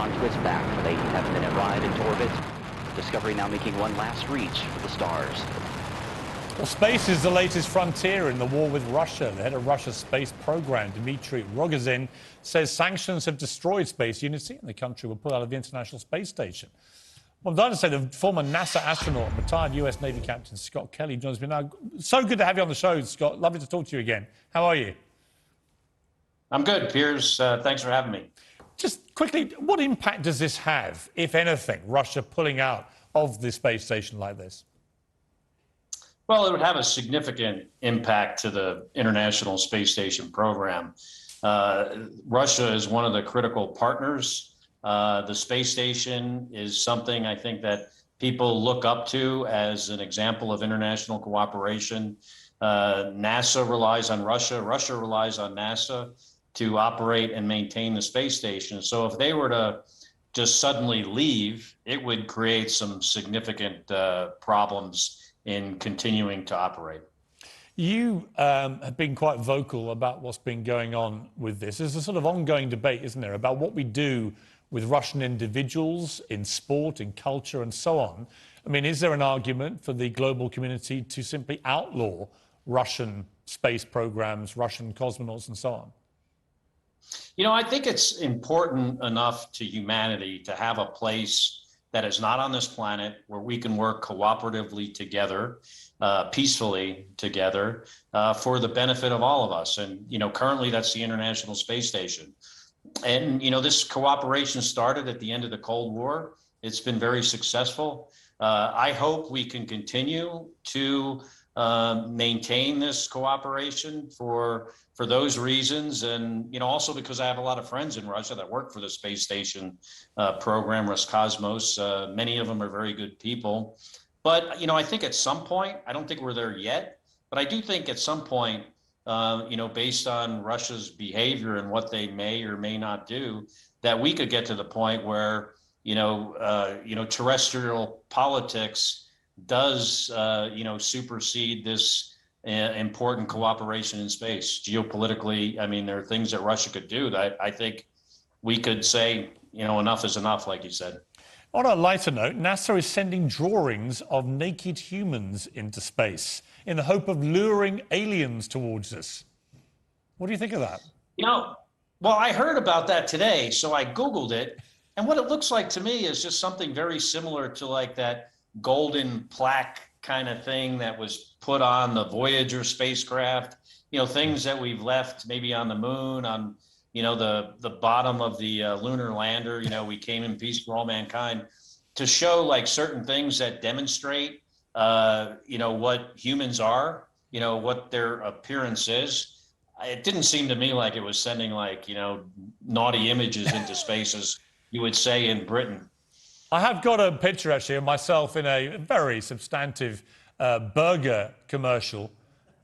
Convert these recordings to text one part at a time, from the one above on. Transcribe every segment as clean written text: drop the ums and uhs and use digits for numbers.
onto its back for the 7-minute ride into orbit. Discovery now making one last reach for the stars. Well, space is the latest frontier in the war with Russia. The head of Russia's space program, Dmitry Rogozin, says sanctions have destroyed space unity and the country will pull out of the International Space Station. Well, I'm delighted to say the former NASA astronaut and retired US Navy Captain Scott Kelly joins me now. So good to have you on the show, Scott. Lovely to talk to you again. How are you? I'm good, Piers. Thanks for having me. Just quickly, what impact does this have, if anything, Russia pulling out of the space station like this? Well, it would have a significant impact to the International Space Station program. Russia is one of the critical partners. The space station is something I think that people look up to as an example of international cooperation. NASA relies on Russia. Russia relies on NASA to operate and maintain the space station. So if they were to just suddenly leave, it would create some significant problems in continuing to operate. You have been quite vocal about what's been going on with this. There's a sort of ongoing debate, isn't there, about what we do with Russian individuals in sport, in culture, and so on. I mean, is there an argument for the global community to simply outlaw Russian space programs, Russian cosmonauts, and so on? You know, I think it's important enough to humanity to have a place that is not on this planet where we can work cooperatively together, peacefully together, for the benefit of all of us. And, you know, currently that's the International Space Station. And, you know, this cooperation started at the end of the Cold War. It's been very successful. I hope we can continue to maintain this cooperation for those reasons, and you know, also because I have a lot of friends in Russia that work for the space station program, Roscosmos. Many of them are very good people, but you know, I think at some point, I don't think we're there yet, but I do think at some point, you know, based on Russia's behavior and what they may or may not do, that we could get to the point where you know, terrestrial politics does you know, supersede this important cooperation in space. Geopolitically, I mean, there are things that Russia could do that I think we could say, you know, enough is enough, like you said. On a lighter note, NASA is sending drawings of naked humans into space in the hope of luring aliens towards us. What do you think of that? You know, well, I heard about that today, so I Googled it. And what it looks like to me is just something very similar to like that golden plaque kind of thing that was put on the Voyager spacecraft, you know, things that we've left maybe on the moon, on, you know, the bottom of the lunar lander, you know, we came in peace for all mankind, to show like certain things that demonstrate, you know, what humans are, you know, what their appearance is. It didn't seem to me like it was sending like, you know, naughty images into space, as you would say in Britain. I have got a picture, actually, of myself in a very substantive burger commercial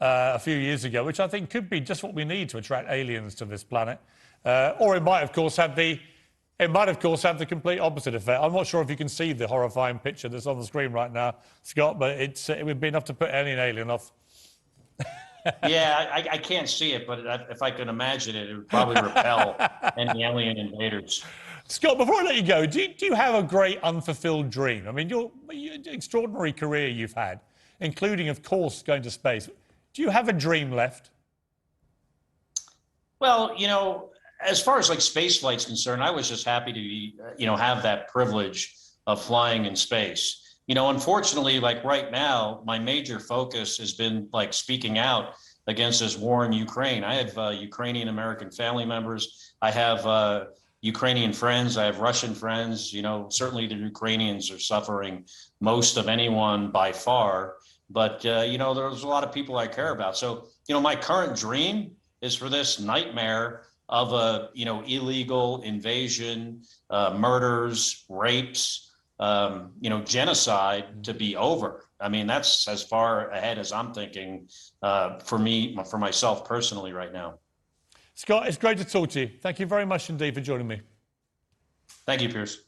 a few years ago, which I think could be just what we need to attract aliens to this planet. Or it might, of course, have the complete opposite effect. I'm not sure if you can see the horrifying picture that's on the screen right now, Scott, but it would be enough to put any alien off. Yeah, I can't see it, but if I could imagine it, it would probably repel any alien invaders. Scott, before I let you go, do you have a great unfulfilled dream? I mean, your extraordinary career you've had, including, of course, going to space. Do you have a dream left? Well, you know, as far as like space flight's concerned, I was just happy to be, you know, have that privilege of flying in space. You know, unfortunately, like right now, my major focus has been like speaking out against this war in Ukraine. I have Ukrainian American family members. I have Ukrainian friends, I have Russian friends. You know, certainly the Ukrainians are suffering most of anyone by far, but you know, there's a lot of people I care about. So, you know, my current dream is for this nightmare of a, you know, illegal invasion, murders, rapes, you know, genocide to be over. I mean, that's as far ahead as I'm thinking for me, for myself personally right now. Scott, it's great to talk to you. Thank you very much indeed for joining me. Thank you, Piers.